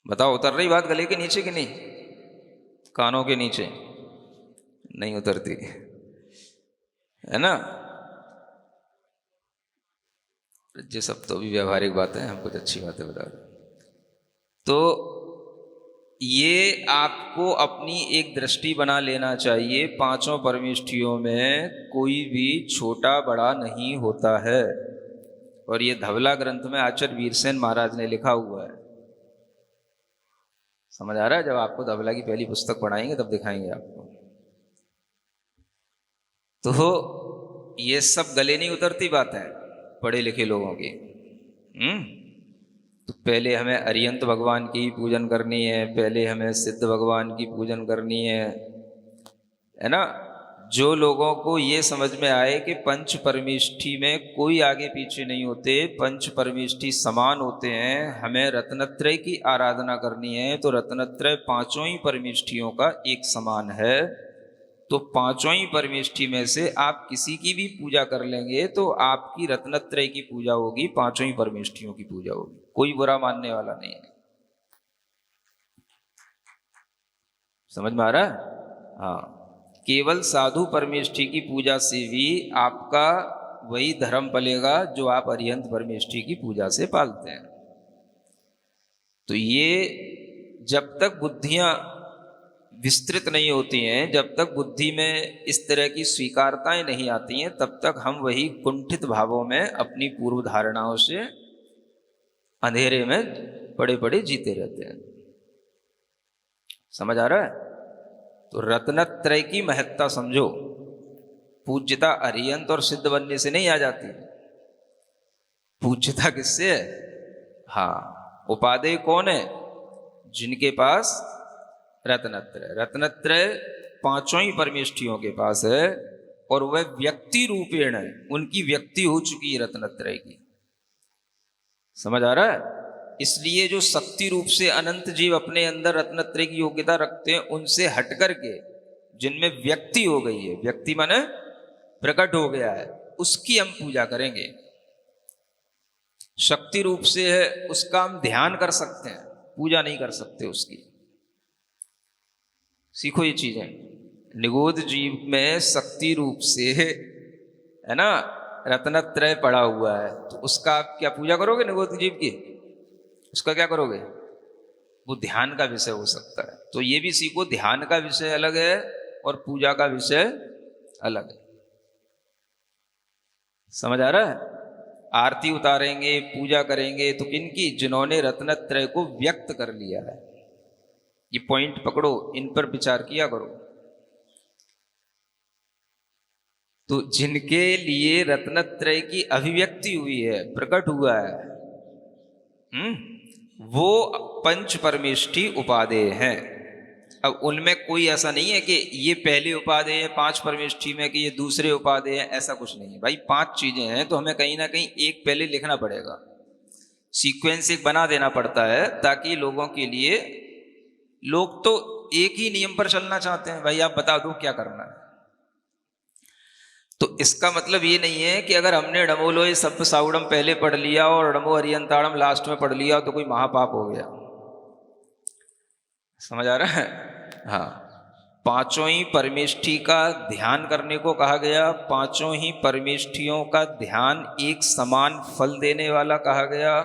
बताओ, उतर रही बात गले के नीचे कि नहीं? कानों के नीचे नहीं उतरती, है ना। ये सब तो भी व्यवहारिक बातें हैं, हम कुछ अच्छी बातें बता रहे। तो ये आपको अपनी एक दृष्टि बना लेना चाहिए। पांचों परमेष्ठियों में कोई भी छोटा बड़ा नहीं होता है। और ये धवला ग्रंथ में आचार्य वीरसेन महाराज ने लिखा हुआ है। समझ आ रहा है? जब आपको धवला की पहली पुस्तक पढ़ाएंगे तब दिखाएंगे आपको। तो ये सब गले नहीं उतरती बात है पढ़े लिखे लोगों की। तो पहले हमें अरियंत भगवान की पूजन करनी है, पहले हमें सिद्ध भगवान की पूजन करनी है ना। जो लोगों को ये समझ में आए कि पंच परमेष्ठी में कोई आगे पीछे नहीं होते, पंच परमेष्ठी समान होते हैं, हमें रत्नत्रय की आराधना करनी है, तो रत्नत्रय पांचों ही परमेष्ठियों का एक समान है। तो पांचों ही परमेष्ठी में से आप किसी की भी पूजा कर लेंगे तो आपकी रत्नत्रय की पूजा होगी, पांचों ही परमेष्ठियों की पूजा होगी। कोई बुरा मानने वाला नहीं है। समझ में आ रहा है? हाँ, केवल साधु परमेष्ठी की पूजा से भी आपका वही धर्म पलेगा जो आप अरिहंत परमेष्ठी की पूजा से पालते हैं। तो ये जब तक बुद्धियां विस्तृत नहीं होती हैं, जब तक बुद्धि में इस तरह की स्वीकारताएं नहीं आती हैं, तब तक हम वही कुंठित भावों में अपनी पूर्व धारणाओं से अंधेरे में पड़े पड़े जीते रहते हैं। समझ आ रहा है? तो रत्नत्रय की महत्ता समझो। पूज्यता अरिहंत और सिद्ध बनने से नहीं आ जाती, पूज्यता किससे है? हाँ, उपादेय कौन है? जिनके पास रत्नत्रय, रत्नत्रय पांचों ही परमेष्ठियों के पास है और वह व्यक्ति रूपेण है, उनकी व्यक्ति हो चुकी है रत्नत्रय की। समझ आ रहा है? इसलिए जो शक्ति रूप से अनंत जीव अपने अंदर रत्नत्रय की योग्यता रखते हैं, उनसे हट करके जिनमें व्यक्ति हो गई है, व्यक्ति माने प्रकट हो गया है, उसकी हम पूजा करेंगे। शक्ति रूप से है उसका हम ध्यान कर सकते हैं, पूजा नहीं कर सकते उसकी। सीखो ये चीजें। निगोध जीव में शक्ति रूप से है ना रत्नत्रय पड़ा हुआ है, तो उसका आप क्या पूजा करोगे? निगोध जीव की उसका क्या करोगे? वो ध्यान का विषय हो सकता है। तो ये भी सीखो, ध्यान का विषय अलग है और पूजा का विषय अलग है। समझ आ रहा है? आरती उतारेंगे, पूजा करेंगे तो किनकी? जिन्होंने रत्नत्रय को व्यक्त कर लिया है। ये पॉइंट पकड़ो, इन पर विचार किया करो। तो जिनके लिए रत्नत्रय की अभिव्यक्ति हुई है, प्रकट हुआ है, वो पंच परमेष्ठी उपादेय हैं। अब उनमें कोई ऐसा नहीं है कि ये पहले उपादेय है पांच परमेष्ठी में, कि ये दूसरे उपादेय है, ऐसा कुछ नहीं है भाई। पांच चीजें हैं तो हमें कहीं ना कहीं एक पहले लिखना पड़ेगा, सीक्वेंस एक बना देना पड़ता है, ताकि लोगों के लिए, लोग तो एक ही नियम पर चलना चाहते हैं, भाई आप बता दो क्या करना है। तो इसका मतलब ये नहीं है कि अगर हमने डमोलोय सप्त साउडम पहले पढ़ लिया और डमो अरियंताड़म लास्ट में पढ़ लिया तो कोई महापाप हो गया। समझ आ रहा है? हाँ, पांचों ही परमेष्ठी का ध्यान करने को कहा गया, पांचों ही परमेष्ठियों का ध्यान एक समान फल देने वाला कहा गया।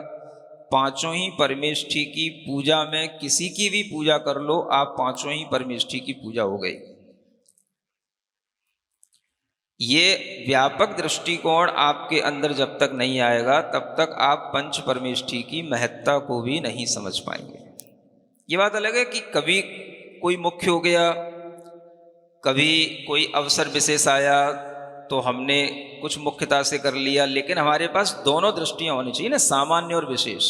पांचों ही परमेष्ठी की पूजा में किसी की भी पूजा कर लो आप, पांचों ही परमेष्ठी की पूजा हो गई। ये व्यापक दृष्टिकोण आपके अंदर जब तक नहीं आएगा तब तक आप पंच परमेष्ठी की महत्ता को भी नहीं समझ पाएंगे। ये बात अलग है कि कभी कोई मुख्य हो गया, कभी कोई अवसर विशेष आया तो हमने कुछ मुख्यता से कर लिया, लेकिन हमारे पास दोनों दृष्टियां होनी चाहिए ना, सामान्य और विशेष।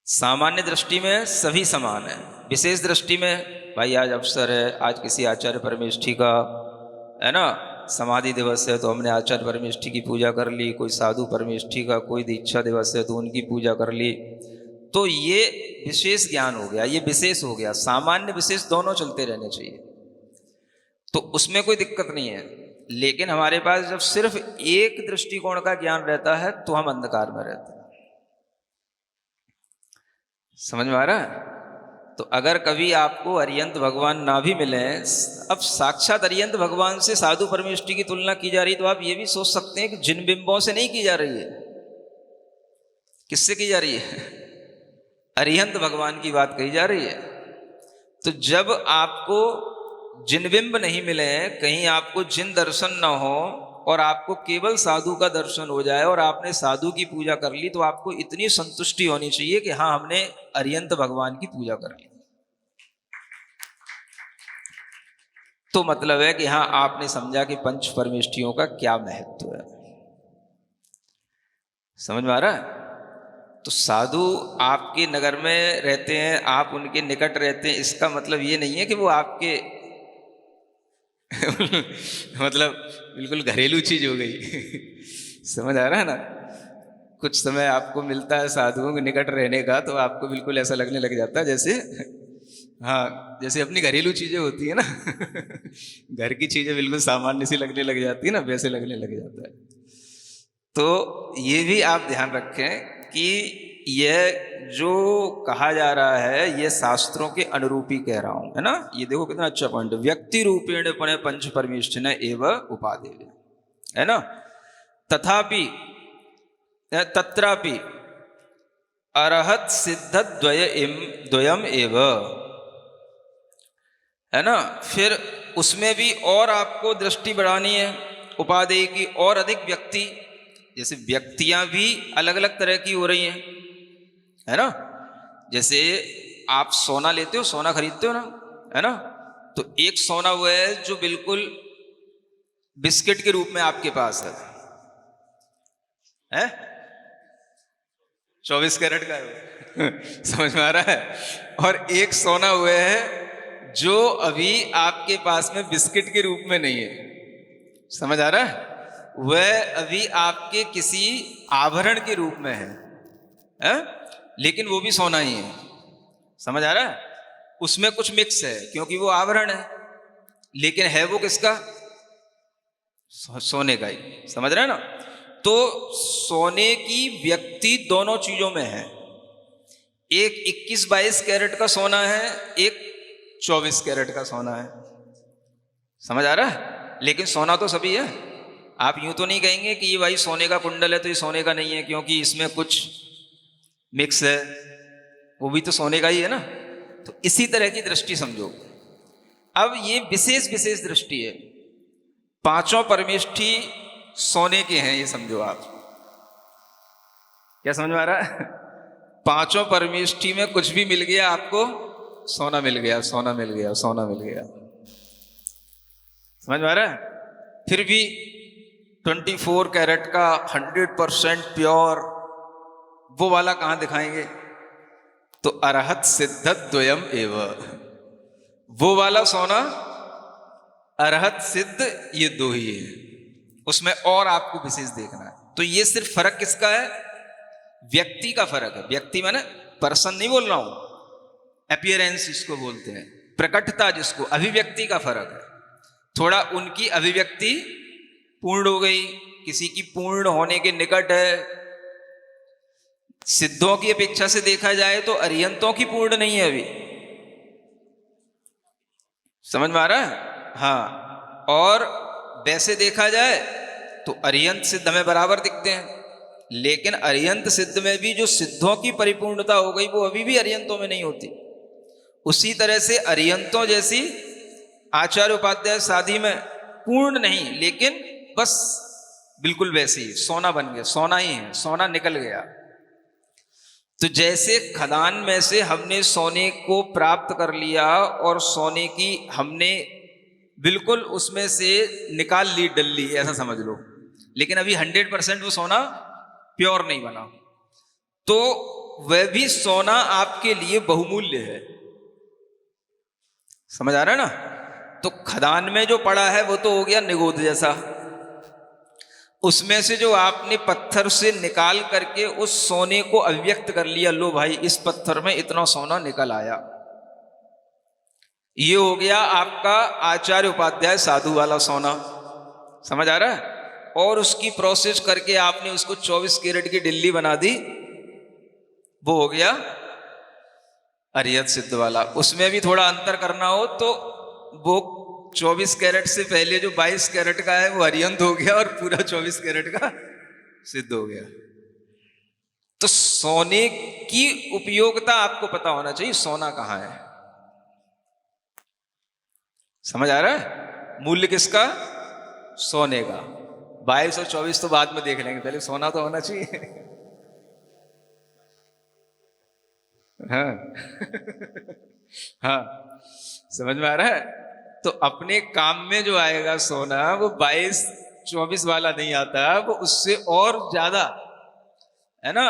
सामान्य दृष्टि में सभी समान है, विशेष दृष्टि में भाई आज अवसर है, आज किसी आचार्य परमेष्ठी का है ना समाधि दिवस है तो हमने आचार्य परमेष्ठी की पूजा कर ली, कोई साधु परमेष्ठी का कोई दीक्षा दिवस है तो उनकी पूजा कर ली। तो ये विशेष ज्ञान हो गया, ये विशेष हो गया। सामान्य विशेष दोनों चलते रहने चाहिए, तो उसमें कोई दिक्कत नहीं है। लेकिन हमारे पास जब सिर्फ एक दृष्टिकोण का ज्ञान रहता है तो हम अंधकार में रहते हैं। समझ में आ रहा है? तो अगर कभी आपको अरियंत भगवान ना भी मिले, अब साक्षात अरियंत भगवान से साधु परमेष्ठी की तुलना की जा रही, तो आप ये भी सोच सकते हैं कि जिन बिंबों से नहीं की जा रही है, किससे की जा रही है? अरिहंत भगवान की बात कही जा रही है। तो जब आपको जिन बिंब नहीं मिले, कहीं आपको जिन दर्शन न हो और आपको केवल साधु का दर्शन हो जाए और आपने साधु की पूजा कर ली, तो आपको इतनी संतुष्टि होनी चाहिए कि हाँ, हमने अरिहंत भगवान की पूजा कर ली। तो मतलब है कि हाँ, आपने समझा कि पंच परमेष्ठियों का क्या महत्व है। समझ में आ रहा है? तो साधु आपके नगर में रहते हैं, आप उनके निकट रहते हैं, इसका मतलब ये नहीं है कि वो आपके मतलब बिल्कुल घरेलू चीज हो गई। समझ आ रहा है ना? कुछ समय आपको मिलता है साधुओं के निकट रहने का, तो आपको बिल्कुल ऐसा लगने लग जाता है जैसे, हाँ, जैसे अपनी घरेलू चीजें होती है ना, घर की चीजें बिल्कुल सामान्य सी लगने लग जाती है ना, वैसे लगने लग जाता है। तो ये भी आप ध्यान रखें कि यह जो कहा जा रहा है, यह शास्त्रों के अनुरूप ही कह रहा हूं, है ना। ये देखो कितना अच्छा पॉइंट, व्यक्ति रूपेण पणे पंच परमेष्ठिन एव उपादेय, है ना। तथापि तत्रापि अरहत सिद्ध द्वयम एव, है ना। फिर उसमें भी और आपको दृष्टि बढ़ानी है उपादेय की, और अधिक व्यक्ति, जैसे व्यक्तियां भी अलग अलग तरह की हो रही हैं, है ना। जैसे आप सोना लेते हो, सोना खरीदते हो ना, है ना। तो एक सोना वो है जो बिल्कुल बिस्किट के रूप में आपके पास है 24 कैरेट का है वो। समझ में आ रहा है? और एक सोना हुआ है जो अभी आपके पास में बिस्किट के रूप में नहीं है। समझ आ रहा है? वह अभी आपके किसी आभरण के रूप में है? लेकिन वो भी सोना ही है। समझ आ रहा है? उसमें कुछ मिक्स है क्योंकि वो आभरण है, लेकिन है वो किसका? सोने का ही। समझ रहे हैं ना? तो सोने की व्यक्ति दोनों चीजों में है। एक 21-22 कैरेट का सोना है, एक 24 कैरेट का सोना है। समझ आ रहा है? लेकिन सोना तो सभी है। आप यूं तो नहीं कहेंगे कि ये भाई सोने का कुंडल है तो ये सोने का नहीं है क्योंकि इसमें कुछ मिक्स है, वो भी तो सोने का ही है ना। तो इसी तरह की दृष्टि समझो। अब ये विशेष विशेष दृष्टि है, पांचों परमेष्ठी सोने के हैं, ये समझो आप। क्या समझ में आ रहा है? पांचों परमेष्ठी में कुछ भी मिल गया आपको, सोना मिल गया, सोना मिल गया, सोना मिल गया। समझ में आ रहा है? फिर भी 24 कैरेट का 100% प्योर वो वाला कहां दिखाएंगे? तो अरहत सिद्ध द्वयम एव, वो वाला सोना अरहत सिद्ध, ये दो ही है। उसमें और आपको विशेष देखना है। तो ये सिर्फ फर्क किसका है? व्यक्ति का फर्क है। व्यक्ति माने पर्सन नहीं बोल रहा हूं, अपीयरेंस जिसको बोलते हैं, प्रकटता जिसको, अभिव्यक्ति का फर्क है। थोड़ा उनकी अभिव्यक्ति पूर्ण हो गई, किसी की पूर्ण होने के निकट है। सिद्धों की अपेक्षा से देखा जाए तो अरिहंतों की पूर्ण नहीं है अभी। समझ में आ रहा है? हाँ। और वैसे देखा जाए तो अरिहंत सिद्ध हमें बराबर दिखते हैं, लेकिन अरिहंत सिद्ध में भी जो सिद्धों की परिपूर्णता हो गई वो अभी भी अरिहंतों में नहीं होती। उसी तरह से अरिहंतों जैसी आचार्य उपाध्याय शादी में पूर्ण नहीं, लेकिन बस बिल्कुल वैसे ही सोना बन गया, सोना ही है, सोना निकल गया। तो जैसे खदान में से हमने सोने को प्राप्त कर लिया और सोने की हमने बिल्कुल उसमें से निकाल ली डल्ली, ऐसा समझ लो, लेकिन अभी 100% वो सोना प्योर नहीं बना, तो वह भी सोना आपके लिए बहुमूल्य है। समझ आ रहा है ना? तो खदान में जो पड़ा है वो तो हो गया निगोद जैसा, उसमें से जो आपने पत्थर से निकाल करके उस सोने को अभिव्यक्त कर लिया, लो भाई इस पत्थर में इतना सोना निकल आया, ये हो गया आपका आचार्य उपाध्याय साधु वाला सोना। समझ आ रहा है? और उसकी प्रोसेस करके आपने उसको 24 कैरेट की डिल्ली बना दी, वो हो गया अरिहंत सिद्ध वाला। उसमें भी थोड़ा अंतर करना हो तो वो 24 कैरेट से पहले जो 22 कैरेट का है वो अरिहंत हो गया और पूरा 24 कैरेट का सिद्ध हो गया। तो सोने की उपयोगिता आपको पता होना चाहिए, सोना कहाँ है। समझ आ रहा है? मूल्य किसका? सोने का। 22 और 24 तो बाद में देख लेंगे, पहले सोना तो होना चाहिए। हाँ। हाँ, समझ में आ रहा है? तो अपने काम में जो आएगा सोना, वो 22-24 वाला नहीं आता, वो उससे और ज्यादा, है ना,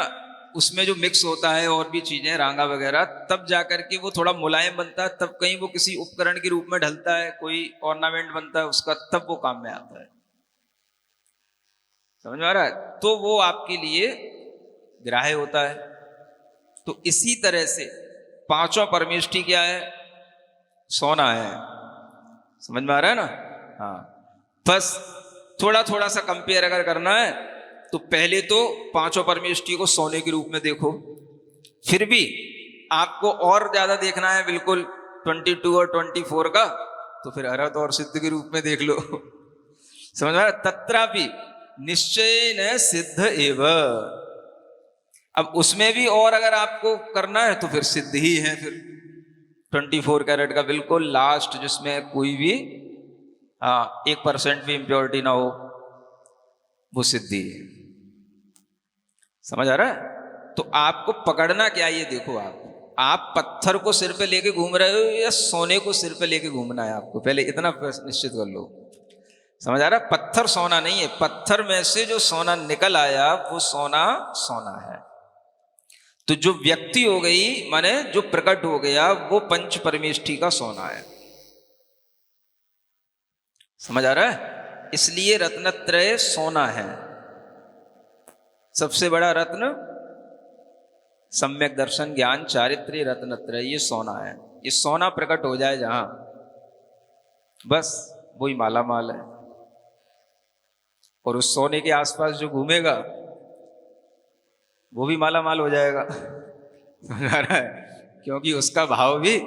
उसमें जो मिक्स होता है और भी चीजें रांगा वगैरह, तब जाकर के वो थोड़ा मुलायम बनता है, तब कहीं वो किसी उपकरण के रूप में ढलता है, कोई ऑर्नामेंट बनता है उसका, तब वो काम में आता है। समझ में आ रहा है? तो वो आपके लिए ग्राह्य होता है। तो इसी तरह से पांचों परमेष्टि क्या है? सोना है। समझ में आ रहा है ना? हाँ, बस थोड़ा थोड़ा सा कंपेयर अगर करना है तो पहले तो पांचों परमेष्टि को सोने के रूप में देखो, फिर भी आपको और ज्यादा देखना है बिल्कुल 22 और 24 का, तो फिर अरहत और सिद्ध के रूप में देख लो। समझ में आ रहा? तत्रापि निश्चय न सिद्ध एव। अब उसमें भी और अगर आपको करना है तो फिर सिद्ध ही है, फिर 24 कैरेट का बिल्कुल लास्ट, जिसमें कोई भी 1% भी इम्प्योरिटी ना हो, वो सिद्धि है। समझ आ रहा है? तो आपको पकड़ना क्या, ये देखो, आप पत्थर को सिर पे लेके घूम रहे हो या सोने को सिर पे लेके घूमना है आपको, पहले इतना निश्चित कर लो। समझ आ रहा है? पत्थर सोना नहीं है, पत्थर में से जो सोना निकल आया वो सोना सोना है। तो जो व्यक्ति हो गई, माने जो प्रकट हो गया, वो पंच परमेष्टि का सोना है। समझ आ रहा है? इसलिए रत्नत्रय सोना है। सबसे बड़ा रत्न सम्यक दर्शन ज्ञान चारित्र्य रत्नत्रय, ये सोना है। ये सोना प्रकट हो जाए जहां, बस वही माला माल है। और उस सोने के आसपास जो घूमेगा वो भी माला माल हो जाएगा। समझ आ रहा है? क्योंकि उसका भाव भी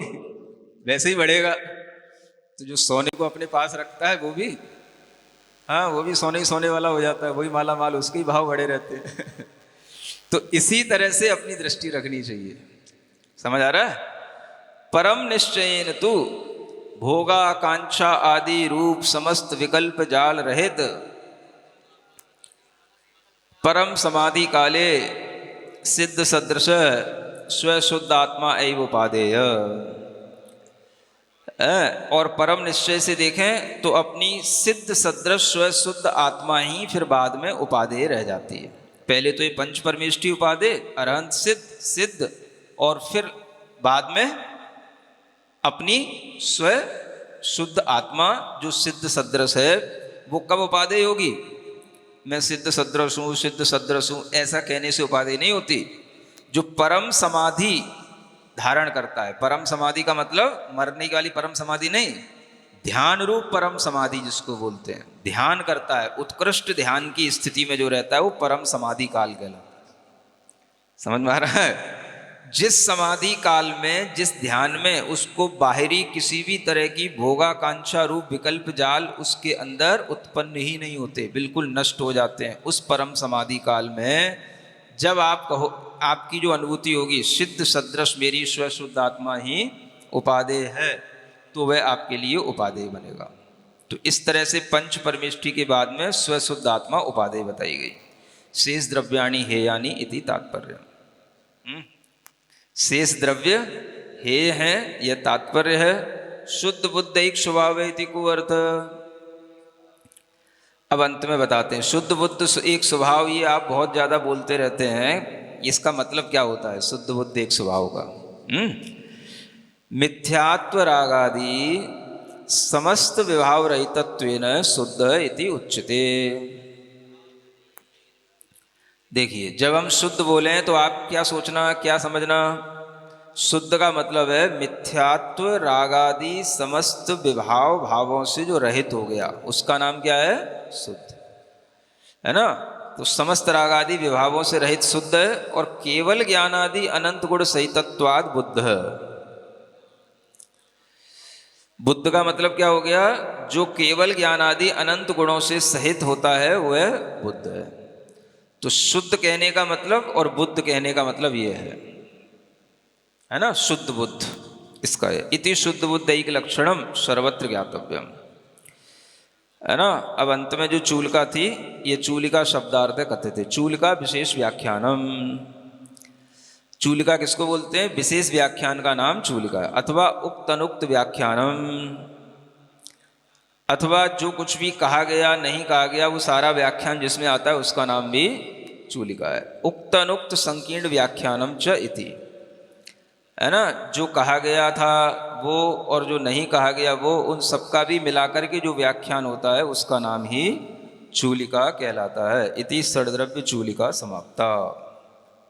वैसे ही बढ़ेगा। तो जो सोने को अपने पास रखता है वो भी, हाँ, वो भी सोने ही सोने वाला हो जाता है, वही माला माल, उसके ही भाव बढ़े रहते हैं। तो इसी तरह से अपनी दृष्टि रखनी चाहिए। समझ आ रहा है? परम निश्चयेन तु भोगाकांक्षा आदि रूप समस्त विकल्प जाल रहित परम समाधि काले सिद्ध सदृश स्वशुद्ध आत्मा एव उपादेय। और परम निश्चय से देखें तो अपनी सिद्ध सदृश स्वशुद्ध आत्मा ही फिर बाद में उपादेय रह जाती है। पहले तो ये पंच परमेष्टि उपादेय, अरहंत सिद्ध, सिद्ध, और फिर बाद में अपनी स्व शुद्ध आत्मा जो सिद्ध सदृश है, वो कब उपादेय होगी? मैं सिद्ध सदृश हूँ, सिद्ध सदृश हूँ, ऐसा कहने से उपाधि नहीं होती। जो परम समाधि धारण करता है, परम समाधि का मतलब मरने वाली परम समाधि नहीं, ध्यान रूप परम समाधि जिसको बोलते हैं, ध्यान करता है, उत्कृष्ट ध्यान की स्थिति में जो रहता है वो परम समाधि काल कहलाता है। समझ में आ रहा है? जिस समाधि काल में, जिस ध्यान में उसको बाहरी किसी भी तरह की भोगाकांक्षा रूप विकल्प जाल उसके अंदर उत्पन्न ही नहीं होते, बिल्कुल नष्ट हो जाते हैं, उस परम समाधि काल में जब आप कहो, आपकी जो अनुभूति होगी सिद्ध सदृश मेरी स्वशुद्ध आत्मा ही उपादेय है, तो वह आपके लिए उपादेय बनेगा। तो इस तरह से पंच परमेष्टि के बाद में स्वशुद्ध आत्मा उपादेय बताई गई। शेष द्रव्याणि हेयानि इति तात्पर्य। शेष द्रव्य हेय है, यह तात्पर्य है। शुद्ध बुद्ध एक स्वभाव है इति को अर्थ। अब अंत में बताते हैं, शुद्ध बुद्ध एक स्वभाव, ये आप बहुत ज्यादा बोलते रहते हैं, इसका मतलब क्या होता है शुद्ध बुद्ध एक स्वभाव का? मिथ्यात्व रागादि समस्त विभाव रहितत्वेन शुद्ध इति उच्यते। देखिए, जब हम शुद्ध बोले तो आप क्या सोचना, क्या समझना? शुद्ध का मतलब है मिथ्यात्व रागादि समस्त विभाव भावों से जो रहित हो गया, उसका नाम क्या है? शुद्ध, है ना? तो समस्त रागादि विभावों से रहित शुद्ध है, और केवल ज्ञानादि अनंत गुण सहितत्वाद बुद्ध है। बुद्ध का मतलब क्या हो गया? जो केवल ज्ञानादि अनंत गुणों से सहित होता है वह बुद्ध है। तो शुद्ध कहने का मतलब और बुद्ध कहने का मतलब ये है ना, शुद्ध बुद्ध इसका है। इति शुद्ध बुद्ध एक लक्षणम सर्वत्र ज्ञातव्यम, है ना। अब अंत में जो चूलिका थी, ये चूलिका शब्दार्थ कथित है। चूलिका विशेष व्याख्यानम, चूलिका किसको बोलते हैं? विशेष व्याख्यान का नाम चूलिका है। अथवा उक्तनुक्त व्याख्यानम, अथवा जो कुछ भी कहा गया नहीं कहा गया वो सारा व्याख्यान जिसमें आता है उसका नाम भी चूलिका है। उक्तनुक्त संकीर्ण व्याख्यानम च इति, है ना। जो कहा गया था वो और जो नहीं कहा गया वो, उन सबका भी मिलाकर के जो व्याख्यान होता है उसका नाम ही चूलिका कहलाता है। इति षड्द्रव्य चूलिका समाप्ता।